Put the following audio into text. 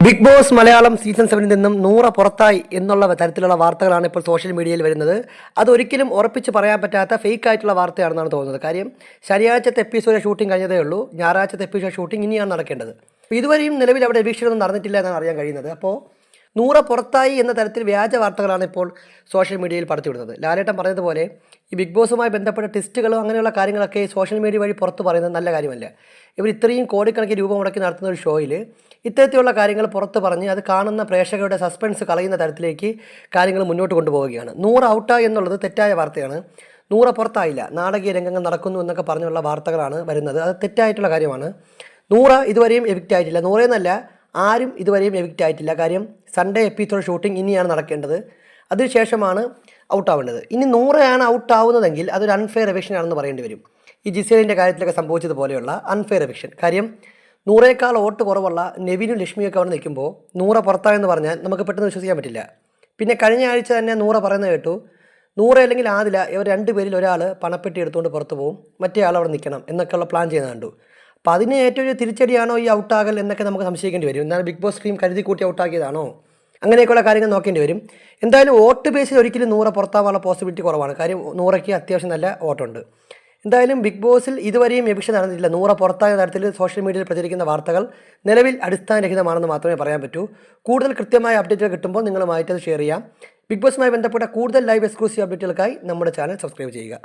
Big boss Malayalam season 7 നിന്നും 100 പുറത്തായി എന്നുള്ള തരത്തിലുള്ള വാർത്തകളാണ് ഇപ്പോൾ സോഷ്യൽ മീഡിയയിൽ വരുന്നത്. അതൊരിക്കലും ഉറപ്പിച്ച് പറയാൻ പറ്റാത്ത ഫേക്ക് ആയിട്ടുള്ള വാർത്തയാണെന്നാണ് തോന്നുന്നത്. കാര്യം ശനിയാഴ്ചത്തെ എപ്പിസോഡ് ഷൂട്ടിംഗ് കഴിഞ്ഞതേ ഉള്ളൂ. ഞായറാഴ്ചത്തെ എപ്പിസോഡ് ഷൂട്ടിംഗ് ഇനിയാണ് നടക്കേണ്ടത്. ഇതുവരെയും നിലവിൽ അവിടെ എവിക്ഷനൊന്നും നടന്നിട്ടില്ല എന്നാണ് അറിയാൻ കഴിയുന്നത്. അപ്പോൾ 100 പുറത്തായി എന്ന തരത്തിൽ വ്യാജ വാർത്തകളാണ് ഇപ്പോൾ സോഷ്യൽ മീഡിയയിൽ പടച്ചുവിടുന്നത്. ലാലേട്ടൻ പറഞ്ഞതുപോലെ ഈ ബിഗ് ബോസുമായി ബന്ധപ്പെട്ട ടെസ്റ്റുകളും അങ്ങനെയുള്ള കാര്യങ്ങളൊക്കെ സോഷ്യൽ മീഡിയ വഴി പുറത്ത് പറയുന്നത് നല്ല കാര്യമല്ല. ഇവർ ഇത്രയും കോടിക്കണക്കിന് രൂപ മുടക്കി നടത്തുന്ന ഒരു ഷോയിൽ ഇത്തരത്തിലുള്ള കാര്യങ്ങൾ പുറത്ത് പറഞ്ഞ് അത് കാണുന്ന പ്രേക്ഷകരുടെ സസ്പെൻസ് കളയുന്ന തരത്തിലേക്ക് കാര്യങ്ങൾ മുന്നോട്ട് കൊണ്ടുപോവുകയാണ്. 100 ഔട്ടായി എന്നുള്ളത് തെറ്റായ വാർത്തയാണ്. 100 പുറത്തായില്ല, നാടകീയ രംഗങ്ങൾ നടക്കുന്നു എന്നൊക്കെ പറഞ്ഞുള്ള വാർത്തകളാണ് വരുന്നത്. അത് തെറ്റായിട്ടുള്ള കാര്യമാണ്. 100 ഇതുവരെയും എവിക്റ്റ് ആയിട്ടില്ല. 100 എന്നല്ല, ആരും ഇതുവരെയും എവിക്റ്റ് ആയിട്ടില്ല. കാര്യം സൺഡേ എപ്പിസോഡ് ഷൂട്ടിംഗ് ഇനിയാണ് നടക്കേണ്ടത്. അതിനുശേഷമാണ് ഔട്ടാവേണ്ടത്. ഇനി 100 ആണ് ഔട്ടാവുന്നതെങ്കിൽ അതൊരു അൺഫെയർ എവിക്ഷൻ ആണെന്ന് പറയേണ്ടി വരും. ഈ ജിസേലിൻ്റെ കാര്യത്തിലൊക്കെ സംഭവിച്ചതുപോലെയുള്ള അൺഫെയർ എവിക്ഷൻ. കാര്യം 100 വോട്ട് കുറവുള്ള നെവിനും ലക്ഷ്മിയൊക്കെ അവിടെ നിൽക്കുമ്പോൾ 100 പുറത്തായെന്ന് പറഞ്ഞാൽ നമുക്ക് പെട്ടെന്ന് വിശ്വസിക്കാൻ പറ്റില്ല. പിന്നെ കഴിഞ്ഞ ആഴ്ച തന്നെ 100 പറയുന്നത് കേട്ടു. 100 അല്ലെങ്കിൽ ആദില ഇവർ 2 പേരിൽ ഒരാൾ പണപ്പെട്ടി എടുത്തുകൊണ്ട് പുറത്ത് പോകും, മറ്റേ ആൾ അവിടെ നിൽക്കണം എന്നൊക്കെയുള്ള പ്ലാൻ ചെയ്യുന്നത് കണ്ടു. അപ്പോൾ അതിന് ഏറ്റവും ഒരു തിരിച്ചടിയാണോ ഈ ഔട്ടാകൽ എന്നൊക്കെ നമുക്ക് സംശയിക്കേണ്ടി വരും. എന്നാൽ ബിഗ് ബോസ് ടീം കരുതി കൂട്ടി ഔട്ടാക്കിയതാണോ, അങ്ങനെയൊക്കെയുള്ള കാര്യങ്ങൾ നോക്കേണ്ടി വരും. എന്തായാലും വോട്ട് ബേസിൽ ഒരിക്കലും 100 പുറത്താവാനുള്ള പോസിബിലിറ്റി കുറവാണ്. കാര്യം 100ക്ക് അത്യാവശ്യം നല്ല വോട്ടുണ്ട്. എന്തായാലും ബിഗ് ബോസിൽ ഇതുവരെയും എവിക്ഷൻ നടന്നിട്ടില്ല. 100 പുറത്തായ തരത്തിൽ സോഷ്യൽ മീഡിയയിൽ പ്രചരിക്കുന്ന വാർത്തകൾ നിലവിൽ അടിസ്ഥാനരഹിതമാണെന്ന് മാത്രമേ പറയാൻ പറ്റൂ. കൂടുതൽ കൃത്യമായ അപ്ഡേറ്റുകൾ കിട്ടുമ്പോൾ നിങ്ങളുമായിട്ട് അത് ഷെയർ ചെയ്യാം. ബിഗ് ബോസുമായി ബന്ധപ്പെട്ട കൂടുതൽ ലൈവ് എക്സ്ക്ലൂസീവ് അപ്ഡേറ്റുകൾക്കായി നമ്മുടെ ചാനൽ സബ്സ്ക്രൈബ് ചെയ്യുക.